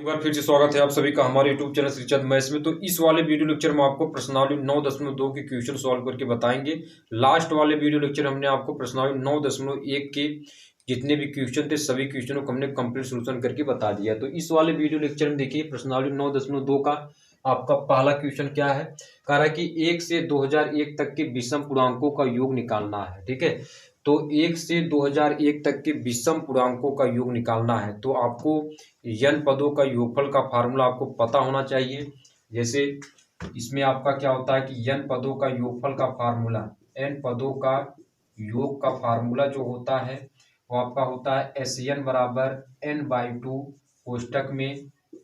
एक बार फिर से स्वागत है आप सभी का हमारे YouTube चैनल श्री चंद मैथ्स में। तो इस वाले वीडियो लेक्चर में आपको प्रश्नावली 9.2 के क्वेश्चन सॉल्व करके बताएंगे। लास्ट वाले वीडियो लेक्चर हमने आपको प्रश्नावली 9.1 के जितने भी क्वेश्चन थे सभी क्वेश्चनों को हमने कंप्लीट सोल्यूशन करके बता दिया। तो इस वाले वीडियो लेक्चर में देखिए प्रश्नावली 9.2 का आपका पहला क्वेश्चन क्या है। कह रहा है कि 1 से 2001 तक के विषम पूर्णांकों का योग निकालना है। ठीक है, तो 1 से 2001 तक के विषम पूर्णांकों का योग निकालना है तो आपको n पदों का योगफल का फार्मूला आपको पता होना चाहिए। जैसे इसमें आपका क्या होता है कि n पदों का योगफल का फार्मूला, n पदों का योग का फार्मूला जो होता है वो आपका होता है SN बराबर n/2 कोष्टक में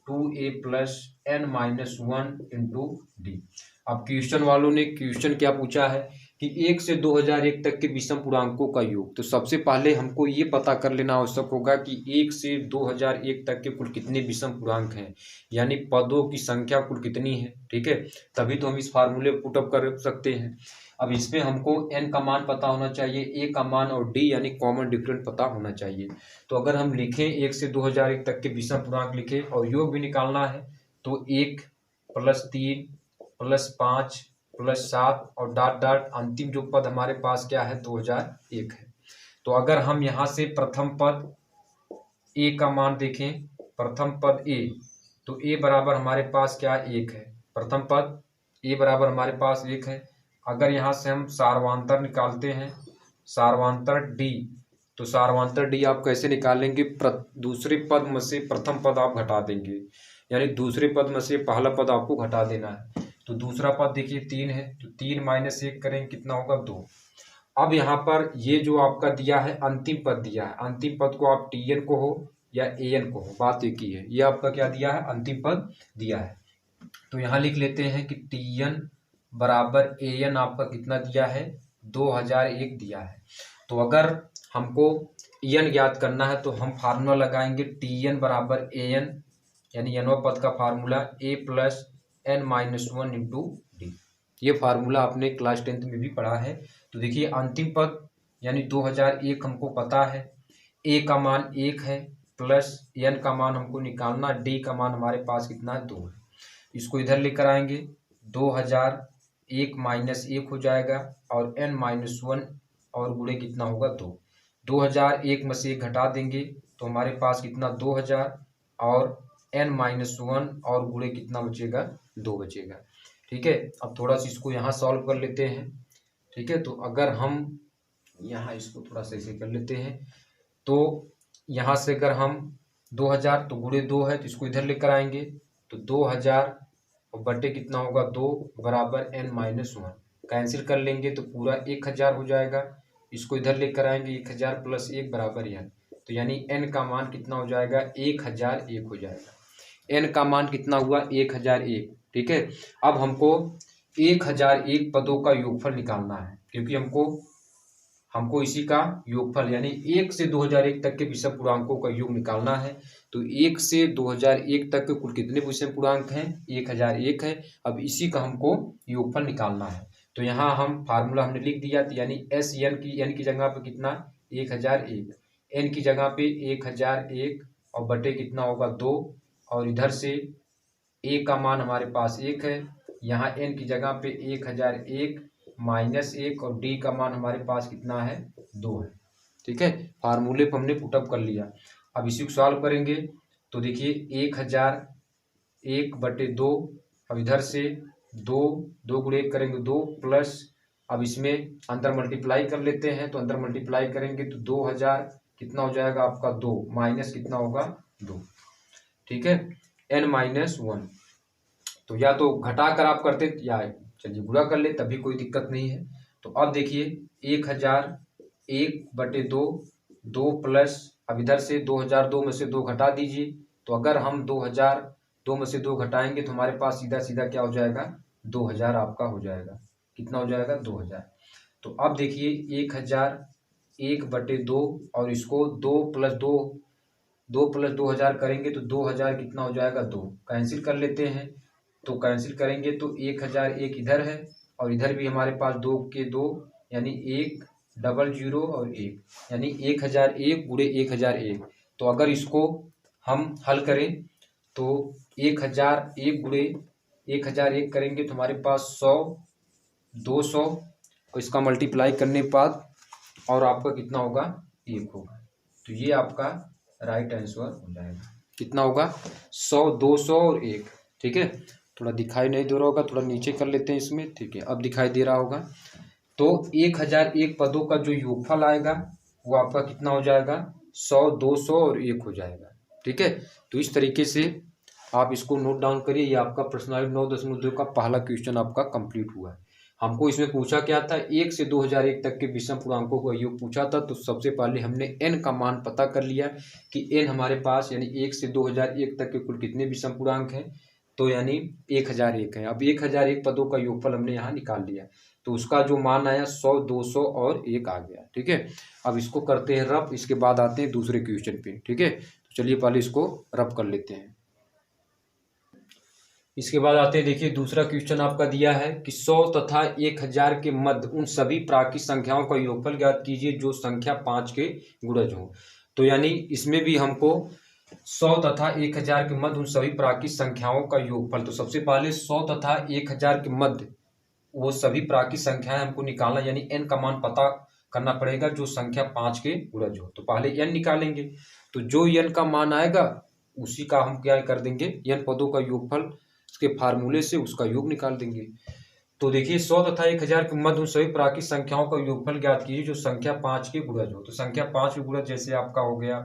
2a plus n-1 into D. अब क्वेश्चन वालों ने क्वेश्चन क्या पूछा है कि 1 से 2001 तक के विषम पूर्णांकों का योग। तो सबसे पहले हमको ये पता कर लेना आवश्यक होगा कि 1 से 2001 तक के कुल कितने विषम पूर्णांक हैं, यानी पदों की संख्या कुल कितनी है। ठीक है, तभी तो हम इस फार्मूले पुटअप कर सकते हैं। अब इसमें हमको n का मान पता होना चाहिए, a का मान और d यानी कॉमन डिफरेंट पता होना चाहिए। तो अगर हम लिखें 1 से 2001 तक के विषम पूर्णांक लिखें और योग भी निकालना है तो 1 + 3 + 5 + 7 और डॉट डॉट अंतिम जो पद हमारे पास क्या है 2001 है। तो अगर हम यहाँ से प्रथम पद a का मान देखें, प्रथम पद a, तो a बराबर हमारे पास क्या 1 है। प्रथम पद a बराबर हमारे पास 1 है। अगर यहाँ से हम सार्वांतर निकालते हैं, सार्वांतर d, तो सार्वांतर d आप कैसे निकालेंगे, दूसरे पद में से प्रथम पद आप घटा देंगे, यानी दूसरे पद में से पहला पद आपको घटा देना है। तो दूसरा पद देखिए 3 है, तो 3 - 1 करेंगे कितना होगा 2। अब यहाँ पर ये जो आपका दिया है अंतिम पद दिया है, अंतिम पद को आप tn को हो या an को हो, बात एक ही है। ये आपका क्या दिया है, अंतिम पद दिया है। तो यहाँ लिख लेते हैं कि tn बराबर an आपका कितना दिया है 2001 दिया है। तो अगर हमको n ज्ञात करना है तो हम फार्मूला लगाएंगे tn बराबर an, यानी nवां पद का formula a plus n-1 into D. ये फार्मूला आपने क्लास 10th में भी पढ़ा है। तो देखिए अंतिम पद यानी 2001 हमको पता है, a का मान 1 है प्लस n का मान हमको निकालना, d का मान हमारे पास कितना है 2 है। इसको इधर लेकर आएंगे, 2001 - 1 हो जाएगा और n-1 और गुणे कितना होगा 2। 2001 में से 1 घटा देंगे तो हमारे पास कितना 2000 और n-1 और गुणे कितना बचेगा 2 बचेगा। ठीक है, अब थोड़ा सा इसको यहाँ सॉल्व कर लेते हैं। ठीक है, तो अगर हम यहाँ इसको थोड़ा सा ऐसे कर लेते हैं तो यहाँ से अगर हम 2000 तो गुणे 2 है तो इसको इधर लेकर आएंगे तो 2000 और बटे कितना होगा 2 बराबर n-1 कैंसिल कर लेंगे तो पूरा 1000 हो जाएगा। इसको इधर लेकर आएंगे 1000 + 1 बराबर n, तो यानी n का मान कितना हो जाएगा 1001 हो जाएगा। n का मान कितना हुआ 1001। ठीक है, अब हमको 1001 पदों का योगफल निकालना है, क्योंकि हमको इसी का योगफल यानी 1 से 2001 तक के विषम पूर्णांकों का योग निकालना है। तो 1 से 2001 तक के कुल कितने विषम पूर्णांक हैं 1001 है। अब इसी का हमको योगफल निकालना है। तो यहाँ हम फार्मूला हमने लिख दिया, यानी n की जगह पे कितना 1001, n की जगह पे 1001 और बटे कितना होगा 2, और इधर से a का मान हमारे पास 1 है, यहाँ n की जगह पे 1001 -1 और d का मान हमारे पास कितना है 2 है। ठीक है, फार्मूले पर हमने पुटअप कर लिया। अब इसी को सॉल्व करेंगे तो देखिए 1001 बटे 2, अब इधर से 2 गुणे करेंगे 2 प्लस, अब इसमें अंदर मल्टीप्लाई कर लेते हैं तो अंदर मल्टीप्लाई करेंगे तो 2000 कितना हो जाएगा आपका 2 माइनस कितना होगा 2। ठीक है, n-1, तो या तो घटा कर आप करते या चलिए गुणा कर ले तभी कोई दिक्कत नहीं है। तो अब देखिए 1001 बटे 2, 2 प्लस, अब इधर से 2002 में से 2 घटा दीजिए, तो अगर हम 2002 में से 2 घटाएंगे तो हमारे पास सीधा सीधा क्या हो जाएगा 2000 आपका हो जाएगा। कितना हो जाएगा 2000। तो अब देखिए 1001 बटे 2 और इसको 2 + 2000 करेंगे तो 2000 कितना हो जाएगा 2, कैंसिल कर लेते हैं। तो कैंसिल करेंगे तो 1001 इधर है और इधर भी हमारे पास 2 के 2 यानी 100 और 1, यानी 1001 गुणे 1001। तो अगर इसको हम हल करें तो 1001 गुणे 1001 करेंगे तो हमारे पास 100, 200 और इसका मल्टीप्लाई करने के बाद और आपका कितना होगा, 1 होगा। तो ये आपका राइट आंसर हो जाएगा। कितना होगा, 100, 200 और 1। ठीक है, थोड़ा दिखाई नहीं दे रहा होगा, थोड़ा नीचे कर लेते हैं इसमें। ठीक है, अब दिखाई दे रहा होगा। तो 1001 पदों का जो योगफल आएगा वो आपका कितना हो जाएगा, 100, 200 और 1 हो जाएगा। ठीक है, तो इस तरीके से आप इसको नोट डाउन करिए। ये आपका प्रश्नावली 9.2 का पहला क्वेश्चन आपका कंप्लीट हुआ है। हमको इसमें पूछा क्या था, 1 से 2001 तक के विषम पूर्णांकों का योग पूछा था। तो सबसे पहले हमने n का मान पता कर लिया कि n हमारे पास यानी 1 से 2001 तक के कुल कितने विषम पूर्णांक हैं, तो यानी 1001 है। अब 1001 पदों का योगफल हमने यहाँ निकाल लिया, तो उसका जो मान आया 100, 200 और 1 आ गया। ठीक है, अब इसको करते हैं रफ, इसके बाद आते हैं दूसरे क्वेश्चन पे। ठीक है, तो चलिए पहले इसको रफ कर लेते हैं। इसके बाद आते हैं, देखिए दूसरा क्वेश्चन आपका दिया है कि 100 तथा 1000 के मध्य उन सभी प्राकृत संख्याओं का योगफल ज्ञात कीजिए जो संख्या 5 के गुणज हो। तो यानी इसमें भी हमको 100 तथा 1000 के मध्य उन सभी प्राकृत संख्याओं का योगफल, तो सबसे पहले 100 तथा 1000 के मध्य वो सभी प्राकृत संख्याएं हमको निकालना, यानी n का मान पता करना पड़ेगा जो संख्या 5 के गुणज हो। तो पहले n निकालेंगे, तो जो n का मान आएगा उसी का हम क्या कर देंगे, n पदों का योगफल उसके फार्मूले से उसका योग निकाल देंगे। तो देखिए 100 तथा 1000 के मध्य उन सभी प्राकृत संख्याओं का योगफल ज्ञात कीजिए जो संख्या 5 के गुणज हो। तो संख्या 5 के गुणज जैसे आपका हो गया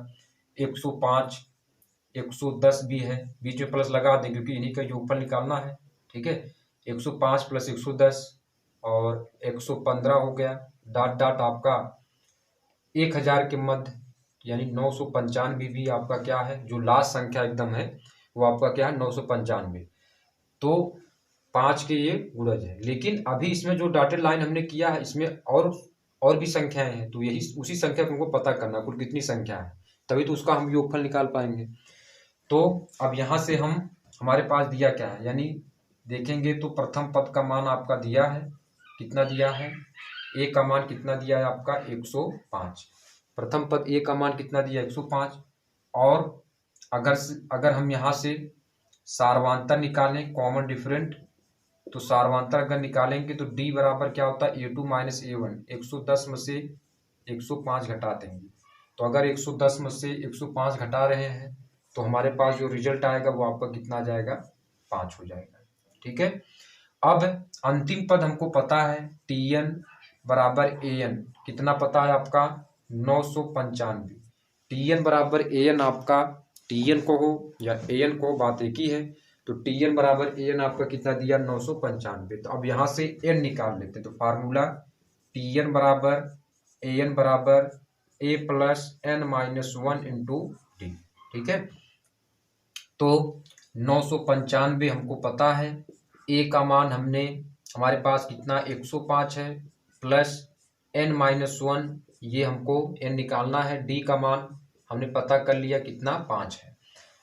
105, 110 भी है, बीच में प्लस लगा दें क्योंकि इन्हीं का योगफल निकालना है। ठीक है, 105 प्लस 110 और 115 हो गया, डॉट डॉट आपका 1000 के मध्य यानी 995 भी आपका क्या है, जो लास्ट संख्या एकदम है वो आपका क्या है 995। तो 5 के ये गुणज है, लेकिन अभी इसमें जो डॉटेड लाइन हमने किया है इसमें और भी संख्याएं हैं, तो यही उसी संख्या को हमको पता करना कुल कितनी संख्या है, तभी तो उसका हम योगफल निकाल पाएंगे। तो अब यहाँ से हम हमारे पास दिया क्या है, यानी देखेंगे तो प्रथम पद का मान आपका दिया है, कितना दिया है, ए का मान कितना दिया है आपका 105। प्रथम पद ए का मान कितना दिया 105। और अगर हम यहाँ से सार्वधातुक निकालें कॉमन डिफरेंट, तो सार्वधातुक अगर निकालेंगे तो d बराबर क्या होता है a2 माइनस a1। 110 में से 105 घटा देंगे, तो अगर 110 में से 105 घटा रहे हैं तो हमारे पास जो रिजल्ट आएगा वो आपका कितना आ जाएगा, 5 हो जाएगा। ठीक है, अब अंतिम पद हमको पता है tn बराबर an, कितना पता है आपका 995। tn बराबर an आपका, tn को हो या an को बात एक ही है, तो tn बराबर an आपका कितना दिया 995। तो अब यहाँ से n निकाल लेते हैं, तो फार्मूला tn बराबर an बराबर a plus n minus 1 into D. ठीक है, तो 995 हमको पता है, a का मान हमने हमारे पास कितना 105 है, प्लस n माइनस 1 ये हमको n निकालना है, d का मान हमने पता कर लिया कितना 5 है।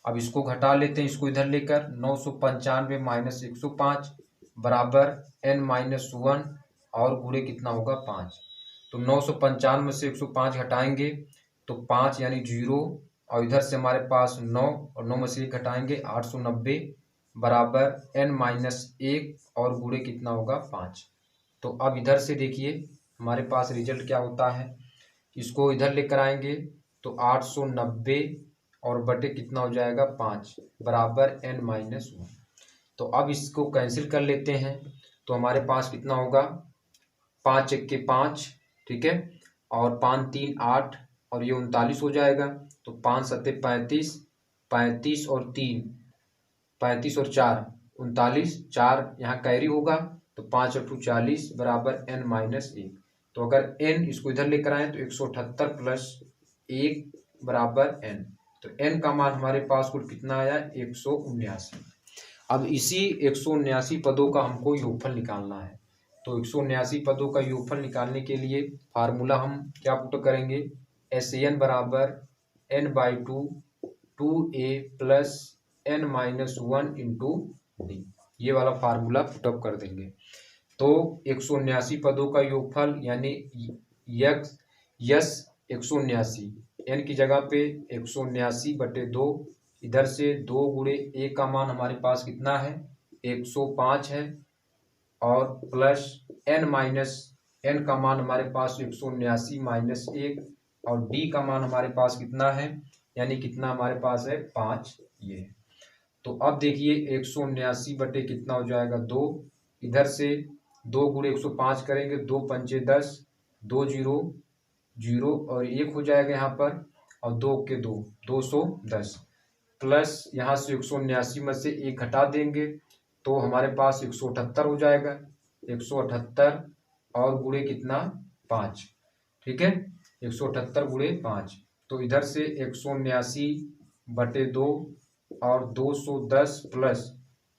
अब इसको घटा लेते हैं, इसको इधर लेकर 995 माइनस 105 बराबर n माइनस 1 और गुणे कितना होगा 5। तो 995 में से 105 घटाएंगे तो 5 यानी 0, और इधर से हमारे पास 9 और 9 में से 1 घटाएंगे 890 बराबर n माइनस 1 और गुणे कितना होगा 5। तो अब इधर से देखिए हमारे पास रिजल्ट क्या होता है, इसको इधर लेकर आएंगे तो 890 और बटे कितना हो जाएगा 5 बराबर n माइनस 1। तो अब इसको कैंसिल कर लेते हैं, तो हमारे पास कितना होगा 5 एक के 5, ठीक है, और 5 3 8 और ये 39 हो जाएगा। तो 5 7 35, 35 और 3 35 और 4 39, 4 यहाँ कैरी होगा तो 5 और 2 40 बराबर n माइनस 1। तो अगर n इसको इधर लेकर आए तो 178 प्लस 1 बराबर n, तो n का मान हमारे पास कुल कितना आया 179। अब इसी 179 पदों का हमको योगफल निकालना है, तो 179 पदों का योगफल निकालने के लिए फार्मूला हम क्या पुट करेंगे, SAN बराबर n/2 2a plus n minus 1 into D, ये वाला फार्मूला पुटअप कर देंगे। तो 179 पदों का योगफल यानी यस 179, n की जगह पे 179 बटे 2 इधर से 2 गुणे ए का मान हमारे पास कितना है 105 है, और प्लस एन माइनस एन का मान हमारे पास 179 माइनस 1, और डी का मान हमारे पास कितना है, यानी कितना हमारे पास है 5 ये। तो अब देखिए 179 बटे कितना हो जाएगा 2, इधर से 2 गुणे 105 करेंगे, 2 पंचे 10, 2 जीरो जीरो और 1 हो जाएगा यहाँ पर, और 2 के 2 210, प्लस यहाँ से 179 में से 1 हटा देंगे तो हमारे पास 178 हो जाएगा, 178 और गुणे कितना 5, ठीक है, 178 गुणे 5। तो इधर से 179 बटे 2 और 210 प्लस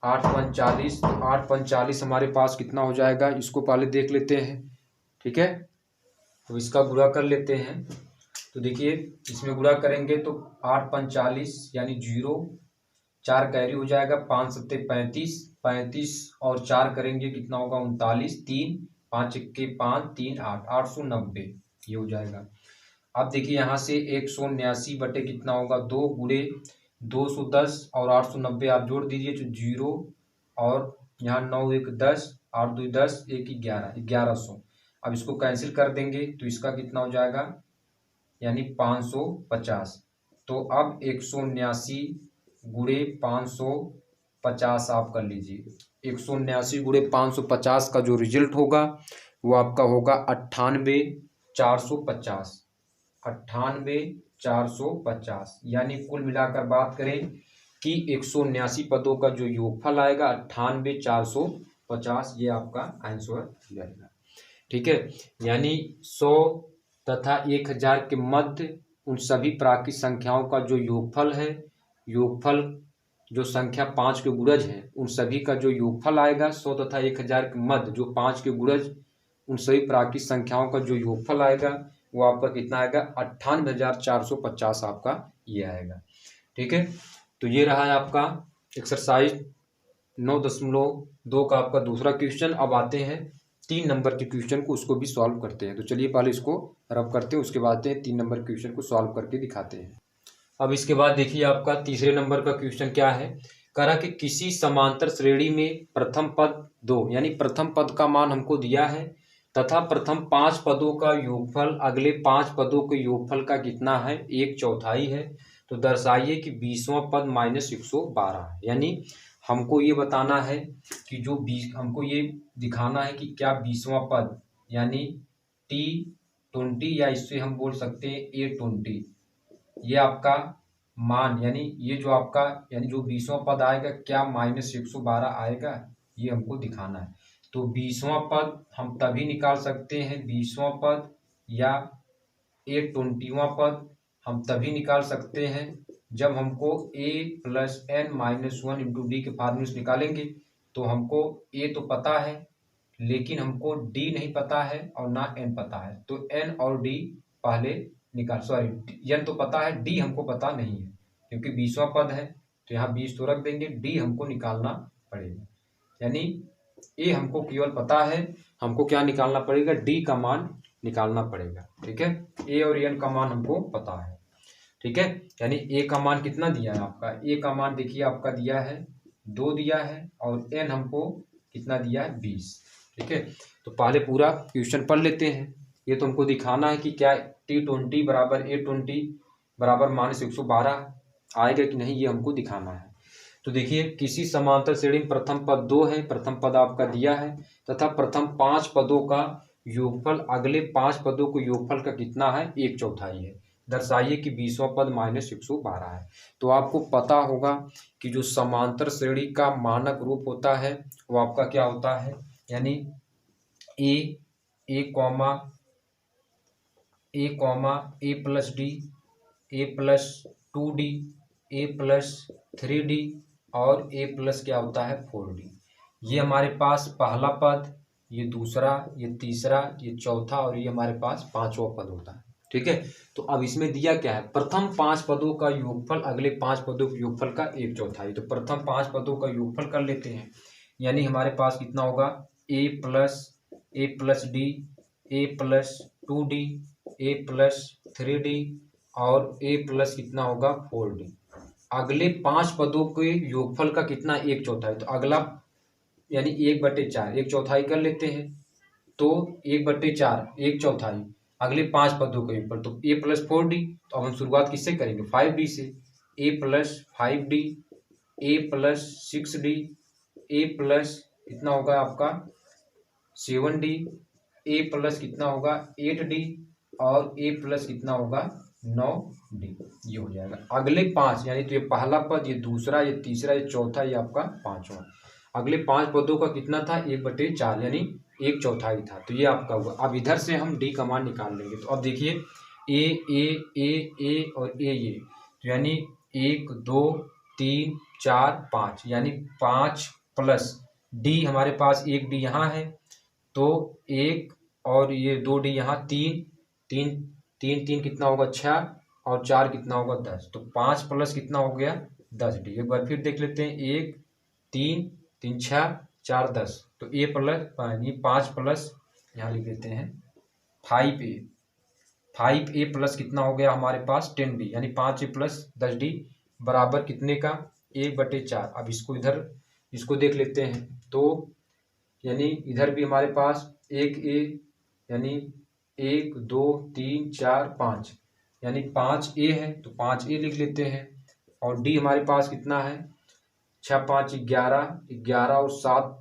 8 45, तो 8 45 हमारे पास कितना हो जाएगा, इसको पहले देख लेते हैं, ठीक है। तो इसका गुणा कर लेते हैं। तो देखिए इसमें गुणा करेंगे तो 8 45 यानी 0, 4 कैरी हो जाएगा, 5 सत्ते 35, 35 और 4 करेंगे कितना होगा 39, 3 5 इक्के 5 3 8, 890 ये हो जाएगा। अब देखिए यहाँ से 179 बटे कितना होगा 2 गुणे 210 और 890 आप जोड़ दीजिए तो 0, और यहाँ 9 1 10, 8 2 10, 1 11, 1100। अब इसको कैंसिल कर देंगे तो इसका कितना हो जाएगा, यानी 550। तो अब 179 गुणे 550 आप कर लीजिए, 179 गुणे 550 का जो रिजल्ट होगा वो आपका होगा 98,450, 98,450। यानी कुल मिलाकर बात करें कि 179 पदों का जो योगफल आएगा 98,450, ये आपका आंसर जाएगा, ठीक है। यानी 100 तथा 1000 के मध्य उन सभी प्राकृतिक संख्याओं का जो योगफल है, योगफल जो संख्या 5 के गुणज है उन सभी का जो योगफल आएगा 100 तथा 1000 के मध्य जो 5 के गुणज उन सभी प्राकृतिक संख्याओं का जो योगफल आएगा वो आपका कितना आएगा 98,450 आपका ये आएगा, ठीक है। तो ये रहा है आपका एक्सरसाइज 9.2 का आपका दूसरा क्वेश्चन। अब आते हैं 3 नंबर के क्वेश्चन को, उसको भी सॉल्व करते हैं। तो चलिए पहले इसको रब करते हैं, उसके बाद 3 नंबर क्वेश्चन को सॉल्व करके दिखाते हैं। अब इसके बाद देखिए आपका तीसरे नंबर का क्वेश्चन क्या है, करा कि किसी समांतर श्रेणी में प्रथम पद 2 यानी प्रथम पद का मान हमको दिया है तथा प्रथम 5 पदों का योगफल अगले 5 पदों के योगफल का कितना है 1/4 है। तो दर्शाइए कि 20वां पद -112 है। यानी हमको ये बताना है कि जो 20 हमको ये दिखाना है कि क्या 20वां पद यानी T20 या इससे हम बोल सकते हैं A20, ये आपका मान यानी ये जो आपका यानी जो 20वां पद आएगा क्या -112 आएगा, ये हमको दिखाना है। तो 20वां पद हम तभी निकाल सकते हैं, 20वां पद या A20वां पद हम तभी निकाल सकते हैं जब हमको a + n-1 इंटू डी के फार्मूले से निकालेंगे। तो हमको a तो पता है लेकिन हमको d नहीं पता है और ना n पता है, तो n और d पहले निकाल, सॉरी n तो पता है, d हमको पता नहीं है क्योंकि 20वां पद है तो यहाँ 20 तो रख देंगे, d हमको निकालना पड़ेगा। यानी a हमको केवल पता है, हमको क्या निकालना पड़ेगा, d का मान निकालना पड़ेगा, ठीक है। a और n का मान हमको पता है, ठीक है। यानी a का मान कितना दिया है आपका, a का मान देखिए आपका दिया है 2 दिया है और n हमको कितना दिया है 20, ठीक है। तो पहले पूरा क्वेश्चन पढ़ लेते हैं। ये तो हमको दिखाना है कि क्या T20 बराबर A20 बराबर -112 आएगा कि नहीं, ये हमको दिखाना है। तो देखिए किसी समांतर श्रेणी में प्रथम पद 2 है, प्रथम पद आपका दिया है तथा प्रथम 5 पदों का योगफल अगले 5 पदों को योगफल का कितना है 1/4 है। दर्शाइए कि 20वां पद -112 है। तो आपको पता होगा कि जो समांतर श्रेणी का मानक रूप होता है वो आपका क्या होता है, यानी a comma a plus D, a plus 2d, a plus 3d और a प्लस क्या होता है 4d। ये हमारे पास पहला पद, ये दूसरा, ये तीसरा, ये चौथा और ये हमारे पास 5वां पद होता है, ठीक है। तो अब इसमें दिया क्या है, प्रथम 5 पदों का योगफल अगले 5 पदों के योगफल का 1/4। तो प्रथम 5 पदों का योगफल कर लेते हैं। यानी हमारे पास कितना होगा a plus d, a plus 2d, a plus 3d और a प्लस कितना होगा 4d। अगले 5 पदों के योगफल का कितना, 1/4। तो अगला यानी 1/4, 1/4 कर लेते हैं। तो 1/4, 1/4 अगले 5 पदों का योगफल, तो a + 4d। तो अब हम शुरुआत किससे करेंगे, 5d से। a + 5d, a + 6d, a plus कितना होगा आपका 7d, a प्लस कितना होगा 8d, और a प्लस कितना होगा 9d। ये हो जाएगा अगले 5, यानी तो ये पहला पद, ये दूसरा, ये तीसरा, ये चौथा, ये आपका पांचवा। अगले 5 पदों का कितना था, 1/4, यानी 1/4 था। तो ये आपका हुआ। अब इधर से हम d का मान निकाल लेंगे। तो अब देखिए a और a, तो यानी 1 2 3 4 5, यानी 5 प्लस d, हमारे पास 1d यहाँ है, तो 1 और ये 2d यहाँ, 3 कितना होगा 6, और 4 कितना होगा 10। तो 5 प्लस कितना हो गया 10d। एक बार फिर देख लेते हैं, 1 3 3 6 4 10। तो a प्लस, यानी 5 प्लस, यहाँ लिख लेते हैं 5a प्लस कितना हो गया हमारे पास 10d, यानी 5a प्लस 10d बराबर कितने का, 1/4। अब इसको देख लेते हैं। तो यानी इधर भी हमारे पास 1a, यानी 1 2 3 4 5, यानी 5a है, तो 5a लिख लेते हैं। और d हमारे पास कितना है, 6 5 11, 11 और 7,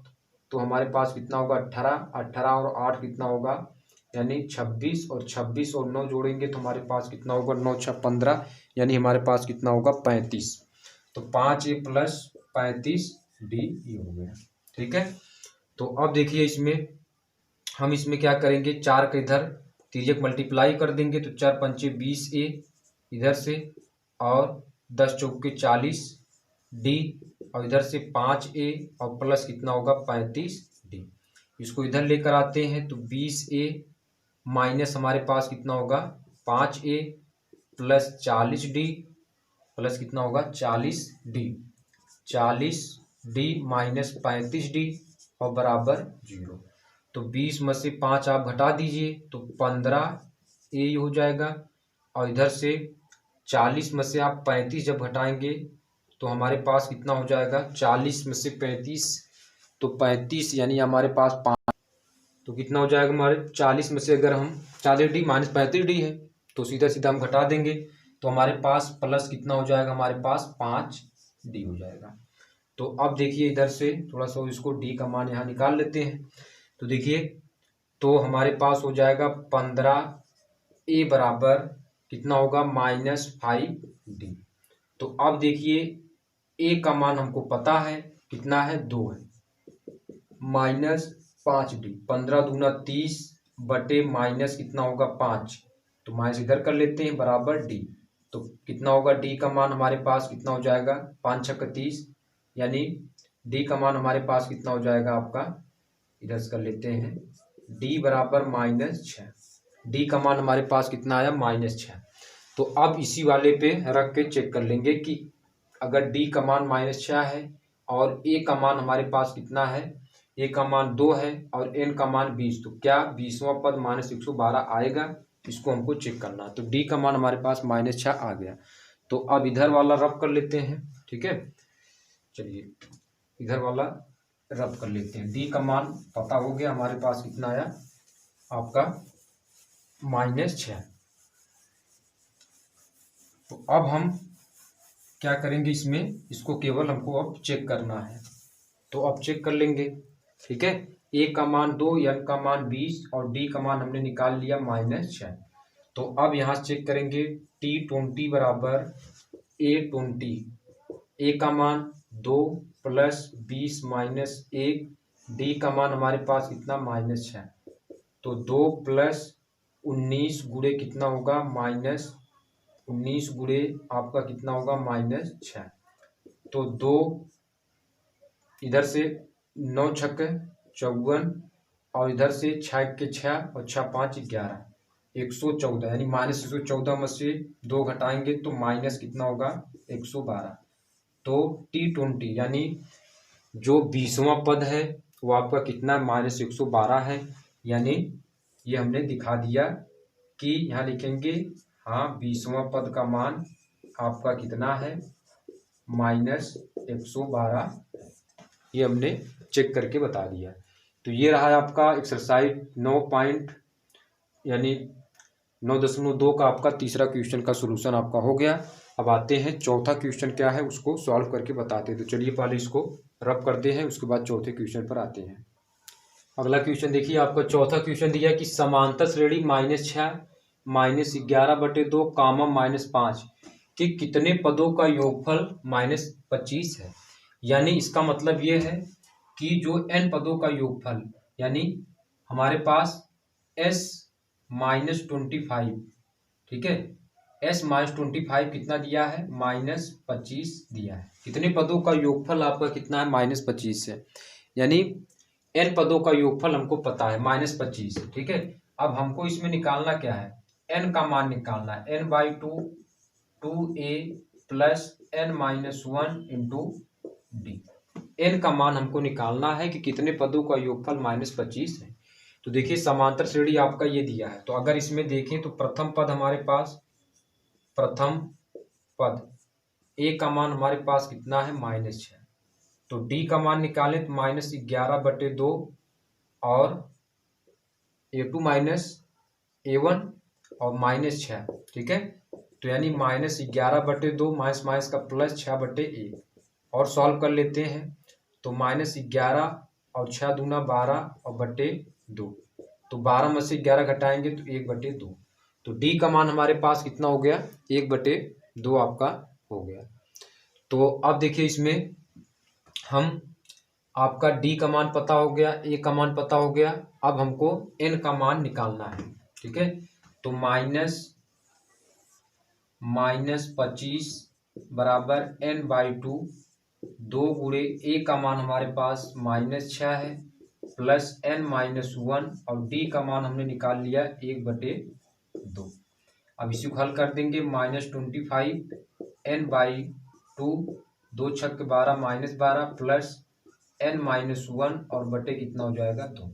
तो हमारे पास कितना होगा 18, 18 और 8 कितना होगा, यानी 26, और 26 और 9 जोड़ेंगे तो हमारे पास कितना होगा, 9 6 15, यानी हमारे पास कितना होगा 35। तो 5a प्लस 35d ये हो गया। ठीक है। तो अब देखिए हम इसमें क्या करेंगे, 4 का इधर तिर्यक मल्टीप्लाई कर देंगे, तो 4 पंचे 20a इधर से, और 10 चौके 40d, और इधर से 5a, और प्लस कितना होगा 35d। इसको इधर लेकर आते हैं, तो 20a माइनस हमारे पास कितना होगा 5a, प्लस 40d, प्लस कितना होगा 40d, 40d माइनस 35d, और बराबर 0। तो 20 में से 5 आप घटा दीजिए, तो 15a हो जाएगा। और इधर से 40 में से आप 35 जब घटाएंगे, तो हमारे पास कितना हो जाएगा, 40 में से 35, तो 35 यानी हमारे पास 5, तो कितना हो जाएगा हमारे 40 में से, अगर हम 40d माइनस 35d है, तो सीधा सीधा हम घटा देंगे, तो हमारे पास प्लस कितना हो जाएगा, हमारे पास 5d हो जाएगा। तो अब देखिए इधर से थोड़ा सा इसको d का मान यहाँ निकाल लेते हैं। तो देखिए, तो हमारे पास हो जाएगा 15a बराबर कितना होगा -5d। तो अब देखिए a का मान हमको पता है कितना है, 2 है, -5d, 15 दूना 30 बटे माइनस कितना होगा 5, तो माइनस इधर कर लेते हैं, बराबर d। तो कितना होगा d का मान हमारे पास कितना हो जाएगा, 5 6 30, यानी d का मान हमारे पास कितना हो जाएगा आपका, इधर से कर लेते हैं, d बराबर -6। d का मान हमारे पास कितना आया, -6। तो अब इसी वाले पे रख के चेक कर लेंगे कि अगर d का मान -6 है, और a का मान हमारे पास कितना है, a का मान 2 है, और n का मान 20, तो क्या 20वां पद -112 आएगा, इसको हमको चेक करना है। तो d का मान हमारे पास -6 आ गया। तो अब इधर वाला रब कर लेते हैं। ठीक है, चलिए इधर वाला रब कर लेते हैं। d का मान पता हो गया, हमारे पास कितना आया आपका -6। तो अब हम क्या करेंगे, इसको केवल हमको अब चेक करना है, तो अब चेक कर लेंगे। ठीक है, a का मान 2, n का मान 20, और d का मान हमने निकाल लिया -6। तो अब यहाँ से चेक करेंगे, t20 बराबर a20, a का मान 2 प्लस 20 माइनस 1, d का मान हमारे पास कितना -6, तो 2 प्लस 19 गुणे कितना होगा, -19 गुणे आपका कितना होगा -6। तो 2 इधर से 9 छक 54, और इधर से 6 के 6, और 6 5 11, 114, यानी -114 में से 2 घटाएंगे तो माइनस कितना होगा 112। तो t20 यानी जो 20वां पद है वो आपका कितना -112 है, यानी ये हमने दिखा दिया कि यहाँ लिखेंगे, हाँ 20वां पद का मान आपका कितना है -112 ये हमने चेक करके बता दिया। तो ये रहा आपका एक्सरसाइज 9.2 का आपका तीसरा क्वेश्चन का सोल्यूशन आपका हो गया। अब आते हैं चौथा क्वेश्चन क्या है उसको सॉल्व करके बताते हैं। तो चलिए पहले इसको रब करते हैं, उसके बाद चौथे क्वेश्चन पर आते हैं। अगला क्वेश्चन देखिए, आपका चौथा क्वेश्चन दिया है कि समांतर श्रेणी -6 -11/2 -5 के कितने पदों का योगफल -25 है। यानी इसका मतलब ये है कि जो n पदों का योगफल, यानी हमारे पास s-25, ठीक है, s-25 कितना दिया है, -25 दिया है। कितने पदों का योगफल आपका कितना है, -25 है। यानी n पदों का योगफल हमको पता है -25, ठीक है। अब हमको इसमें निकालना क्या है, n का मान निकालना है, n/2 2a plus n-1 into D. n का मान हमको निकालना है कि कितने पदों का योगफल -25 है। तो देखिए समांतर श्रेणी आपका ये दिया है, तो अगर इसमें देखें तो प्रथम पद हमारे पास, प्रथम पद a का मान हमारे पास कितना है, -6। तो d का मान निकालें तो -11/2 और a2 -a1 और -6, ठीक है। तो यानी -11/2 माइनस का प्लस 6/1 और सॉल्व कर लेते हैं। तो -11 और 6 दूना 12 और बटे 2, तो 12 में से 11 घटाएंगे तो 1/2। तो d का मान हमारे पास कितना हो गया, 1/2 आपका हो गया। तो अब देखिए इसमें हम, आपका d का मान पता हो गया, a का मान पता हो गया, अब हमको n का मान निकालना है, ठीक है। तो -25 बराबर n/2, 2 गुणे a का मान हमारे पास -6 है प्लस n-1 और d का मान हमने निकाल लिया 1/2। अब इसी को हल कर देंगे, -25 n/2, 2 छक 12 -12 प्लस n-1 और बटे कितना हो जाएगा 2।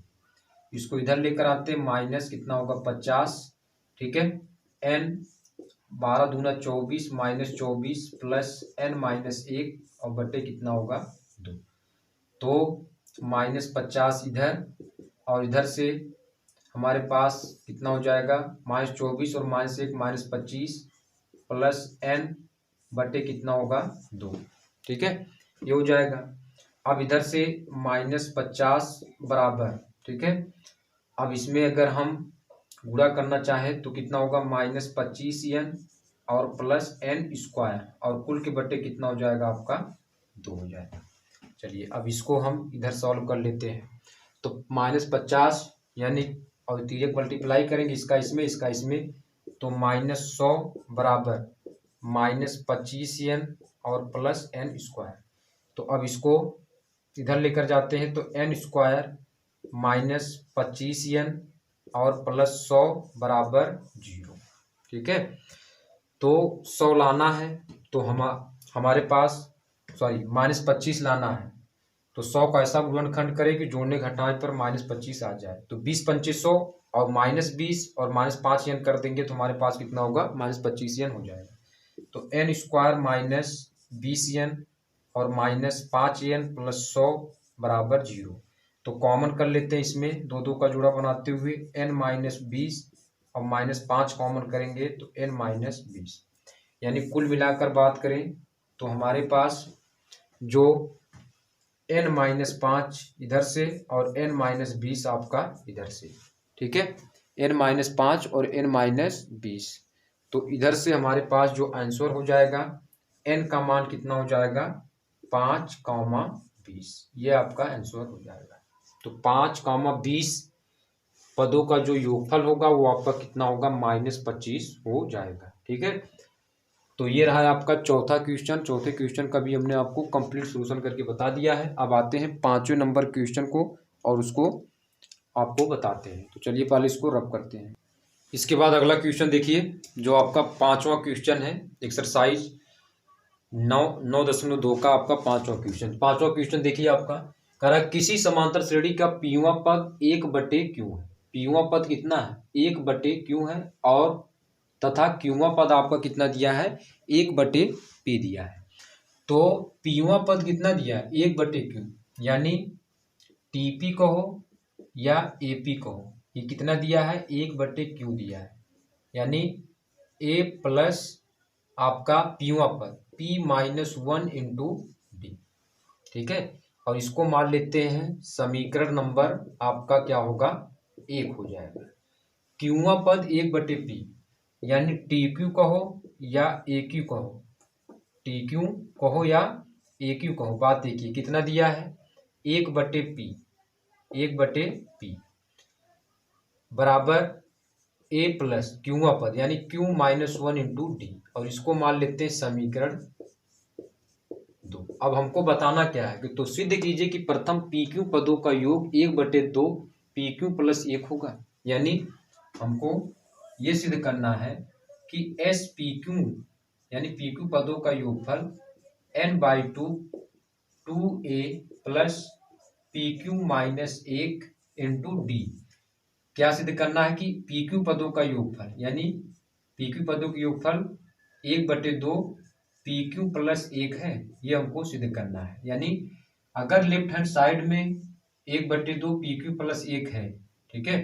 इसको इधर लेकर आते हैं, माइनस कितना होगा 50, ठीक है। n 12 दूना 24 -24 प्लस n-1 और बटे कितना होगा 2। तो -50 इधर और इधर से हमारे पास कितना हो जाएगा, -24 और -1 -25 प्लस n बटे कितना होगा 2, ठीक है, ये हो जाएगा। अब इधर से -50 बराबर, ठीक है। अब इसमें अगर हम गुणा करना चाहें तो कितना होगा, -25n और प्लस n² और कुल के बटे कितना हो जाएगा आपका 2 हो जाएगा। चलिए अब इसको हम इधर सॉल्व कर लेते हैं। तो -50 यानी और तिर्यक मल्टीप्लाई करेंगे इसका इसमें, तो -100 बराबर -25n और प्लस n²। तो अब इसको इधर लेकर जाते हैं तो n² -25n और प्लस 100 बराबर 0, ठीक है। तो 100 लाना है तो हमारे पास -25 लाना है, तो 100 का ऐसा गुणनखंड करें कि जोड़ने घटाने पर -25 आ जाए। तो 20-25 और -20 और -5n कर देंगे तो हमारे पास कितना होगा, -25n हो जाएगा। तो n² -20n और -5n प्लस 100 बराबर 0। तो कॉमन कर लेते हैं इसमें, दो का जोड़ा बनाते हुए n-20 और -5 कॉमन करेंगे तो n-20। यानी कुल मिलाकर बात करें तो हमारे पास जो n-5 इधर से और n-20 आपका इधर से, ठीक है, n-5 और n-20। तो इधर से हमारे पास जो आंसर हो जाएगा, n का मान कितना हो जाएगा, 5,20, ये आपका आंसर हो जाएगा। तो 5,20 पदों का जो योगफल होगा वो आपका कितना होगा, -25 हो जाएगा, ठीक है। तो ये रहा आपका चौथा क्वेश्चन। चौथे क्वेश्चन का भी हमने आपको कंप्लीट सॉल्यूशन करके बता दिया है। अब आते हैं 5वें नंबर क्वेश्चन को और उसको आपको बताते हैं। तो चलिए पहले इसको रब करते हैं। इसके बाद अगला क्वेश्चन देखिए, जो आपका 5वां क्वेश्चन है, एक्सरसाइज 9.2 का आपका 5वां क्वेश्चन। 5वां क्वेश्चन देखिए आपका कह रहा है किसी समांतर श्रेणी का पीवां पद 1/q है। पीवां पद कितना है, 1/q है, और तथा क्यूवां पद आपका कितना दिया है, 1/p दिया है। तो पीवा पद कितना दिया है, 1/q, यानी टीपी कहो या एपी कहो, ये कितना दिया है, 1/q दिया है, यानी ए प्लस आपका पीवा पद p-1 इंटू डी। ठीक है, और इसको मान लेते हैं समीकरण नंबर आपका क्या होगा, 1 हो जाएगा। क्यूवा पद 1/p, यानी टी क्यू कहो या ए क्यू कहो, टी क्यू कहो या ए क्यू कहो, बात देखिए कितना दिया है, 1/p, 1/p बराबर ए प्लस क्यूवा पद यानी q-1 इंटू डी, और इसको मान लेते हैं समीकरण 2। अब हमको बताना क्या है कि तो सिद्ध कीजिए कि प्रथम पी क्यू पदों का योग 1/2 पी क्यू प्लस 1 होगा, यानी हमको ये सिद्ध करना है कि एस पी क्यू यानी पी क्यू पदों का योगफल n/2 2a plus P Q minus 1 into D. क्या सिद्ध करना है कि पी क्यू पदों का योगफल यानी पी क्यू पदों का योगफल 1/2 पी क्यू प्लस 1 है, ये हमको सिद्ध करना है। यानी अगर लेफ्ट हैंड साइड में 1/2 पी क्यू प्लस 1 है, ठीक है,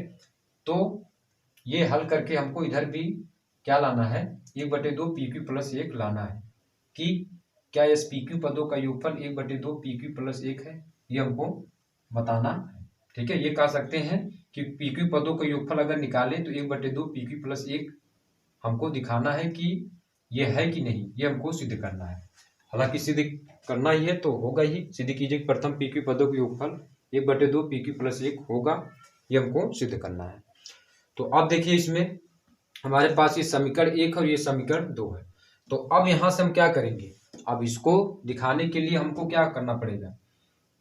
तो ये हल करके हमको इधर भी क्या लाना है, 1/2 पी क्यू प्लस 1 लाना है कि क्या इस पी क्यू पदों का योगफल 1/2 पी क्यू प्लस 1 है, ये हमको बताना है। ठीक है, ये कह सकते हैं कि पी क्यू पदों का योगफल अगर निकालें तो 1/2 पी क्यू प्लस 1 हमको दिखाना है कि ये है कि नहीं, ये हमको सिद्ध करना है। हालांकि सिद्ध करना ही है तो होगा ही, सिद्ध कीजिए कि प्रथम पी क्यू पदों का योगफल 1/2 पी क्यू प्लस 1 होगा, ये हमको सिद्ध करना है। तो अब देखिए इसमें हमारे पास ये समीकरण 1 और ये समीकरण 2 है। तो अब यहाँ से हम क्या करेंगे, अब इसको दिखाने के लिए हमको क्या करना पड़ेगा,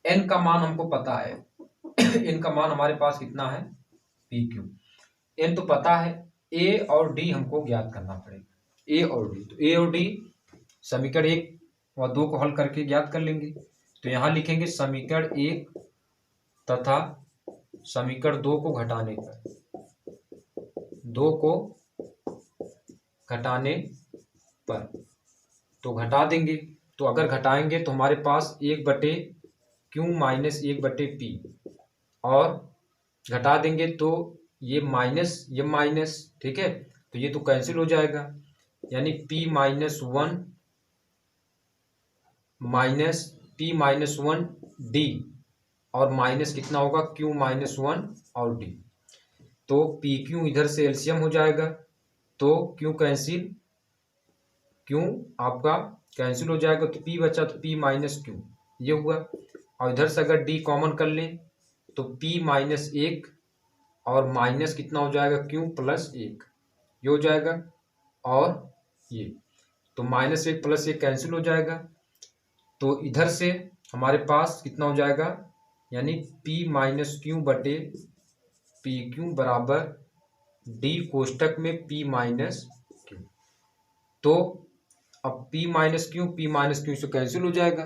n का मान हमको पता है n का मान हमारे पास कितना है, पी क्यू, n तो पता है, a और d हमको ज्ञात करना पड़ेगा, a और d। तो a और d समीकरण 1 और 2 को हल करके ज्ञात कर लेंगे। तो यहाँ लिखेंगे समीकरण 1 तथा समीकरण 2 को घटाने पर, 2 को घटाने पर तो घटा देंगे। तो अगर घटाएंगे तो हमारे पास 1/q माइनस 1/p, और घटा देंगे तो ये माइनस, ठीक है, तो ये तो कैंसिल हो जाएगा, यानी p-1 माइनस p-1 d, और माइनस कितना होगा, q-1 और d। तो pq इधर से एलसीएम हो जाएगा, तो q कैंसिल, q आपका कैंसिल हो जाएगा, तो p बचा तो p-q ये हुआ, और इधर से अगर d कॉमन कर लें तो p-1 और माइनस कितना हो जाएगा, q प्लस 1 ये हो जाएगा, और ये तो -1 + 1 कैंसिल हो जाएगा। तो इधर से हमारे पास कितना हो जाएगा, यानी p-q बटे pq बराबर d कोष्टक में p-q। तो अब p-q से कैंसिल हो जाएगा,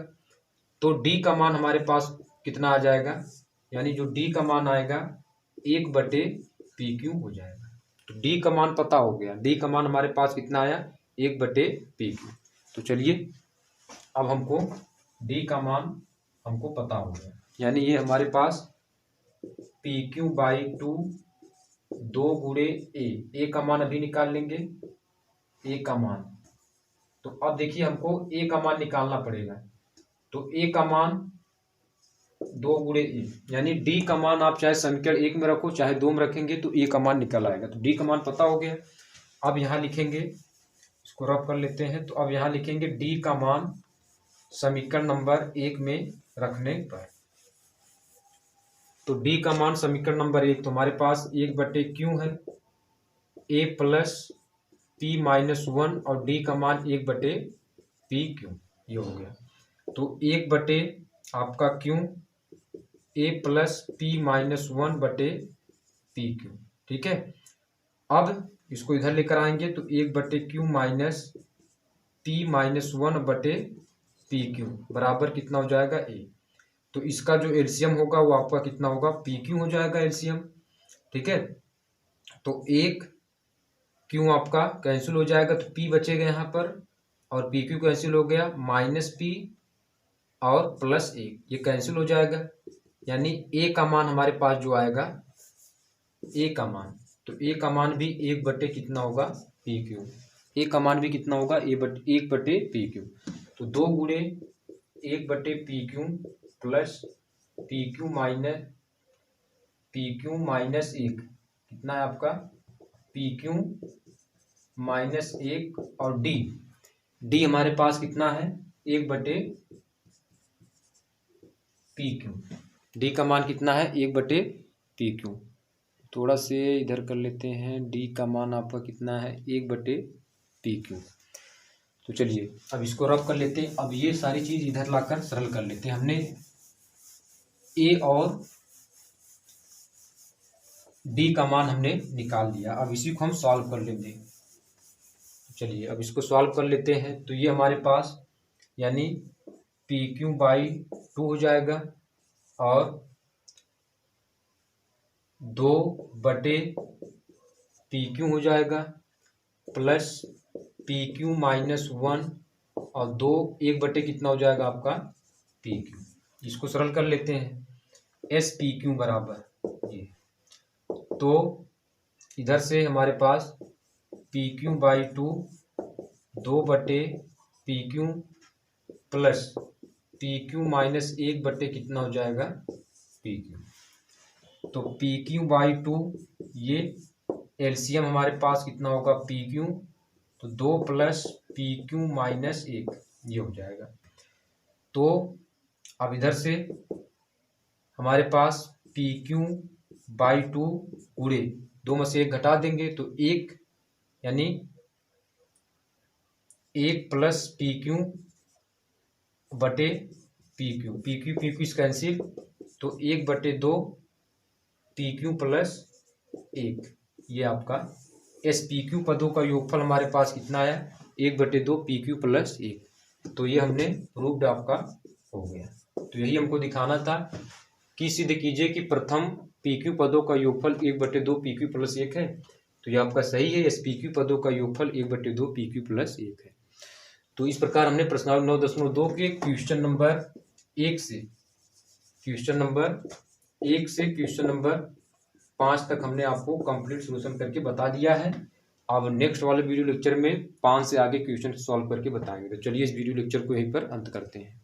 तो d का मान हमारे पास कितना आ जाएगा, यानी जो d का मान आएगा 1/pq हो जाएगा। तो d का मान पता हो गया, d का मान हमारे पास कितना आया, 1/pq। तो चलिए अब हमको d का मान हमको पता हो गया, यानी ये हमारे पास pq/2 2 गुणे a का मान अभी निकाल लेंगे, a का मान। तो अब देखिए हमको a का मान निकालना पड़ेगा, तो a का मान 2 गुणे a, यानी d का मान आप चाहे समीकरण 1 में रखो चाहे 2 में रखेंगे तो a का मान निकल आएगा। तो d का मान पता हो गया। अब यहाँ लिखेंगे, इसको रफ कर लेते हैं, तो अब यहाँ लिखेंगे d का मान समीकरण नंबर 1 में रखने पर। तो d का मान समीकरण नंबर 1 तो हमारे पास 1/q है, a प्लस p-1 और d का मान 1/pq ये हो गया। तो 1 आपका q, a प्लस p-1 बटे pq, ठीक है। अब इसको इधर लेकर आएंगे तो 1/q माइनस p-1 बटे pq बराबर कितना हो जाएगा, a। तो इसका जो एलसीएम होगा वो आपका कितना होगा, pq हो जाएगा एलसीएम, ठीक है। तो 1 q आपका कैंसिल हो जाएगा, तो p बचेगा यहाँ पर, और पी क्यू कैंसिल हो गया, माइनस पी और प्लस एक, ये कैंसिल हो जाएगा, यानी ए का मान हमारे पास जो आएगा, ए का मान, तो ए का मान भी एक बटे कितना होगा, पी क्यू। ए का मान भी कितना होगा, एक बटे पी क्यू। तो 2 गुणे 1 बटे P Q plus P Q minus एक, कितना है आपका, पी क्यू माइनस एक, और डी हमारे पास कितना है, 1 बटे पी क्यू। डी का मान कितना है, 1 बटे पी क्यू। थोड़ा से इधर कर लेते हैं, डी का मान आपका कितना है, 1 बटे पी क्यू। तो चलिए अब इसको रब कर लेते हैं। अब ये सारी चीज इधर लाकर सरल कर लेते हैं। हमने ए और डी का मान हमने निकाल दिया, अब इसी को हम सॉल्व कर लेंगे। चलिए अब इसको सॉल्व कर लेते हैं। तो ये हमारे पास यानी पी क्यू बाई 2 हो जाएगा, और 2 बटे पी क्यू हो जाएगा, प्लस पी क्यू माइनस 1, और 2 1 बटे कितना हो जाएगा आपका, पी क्यू। इसको सरल कर लेते हैं, एस पी क्यू बराबर ये, तो इधर से हमारे पास पी क्यू बाई 2 2 बटे P Q plus P Q minus 1 बटे कितना हो जाएगा, पी क्यू। तो पी क्यू बाई 2, ये एलसीएम हमारे पास कितना होगा, पी क्यू, तो 2 प्लस पी क्यू माइनस 1, ये हो जाएगा। तो अब इधर से हमारे पास पी क्यू बाई 2 गुणे 2 में से 1 घटा देंगे, तो 1, यानी 1 प्लस पी क्यू बटे पी क्यू इस कैंसिल, तो 1 बटे 2 पी क्यू प्लस 1, ये आपका एस पी क्यू पदों का योगफल हमारे पास कितना है, 1 बटे 2 पी क्यू प्लस 1। तो ये हमने प्रूव्ड आपका हो गया। तो यही हमको दिखाना था कि सिद्ध कीजिए कि प्रथम पी क्यू पदों का योगफल 1 बटे 2 पी क्यू प्लस 1 है। तो ये आपका सही है, एस पी क्यू पदों का योगफल 1 बटे 2 पी क्यू प्लस 1 है। तो इस प्रकार हमने प्रश्नावली 9.2 के क्वेश्चन नंबर 1 से क्वेश्चन नंबर 5 तक हमने आपको कंप्लीट सॉल्यूशन करके बता दिया है। अब नेक्स्ट वाले वीडियो लेक्चर में 5 से आगे क्वेश्चन सॉल्व करके बताएंगे। तो चलिए इस वीडियो लेक्चर को यहीं पर अंत करते हैं।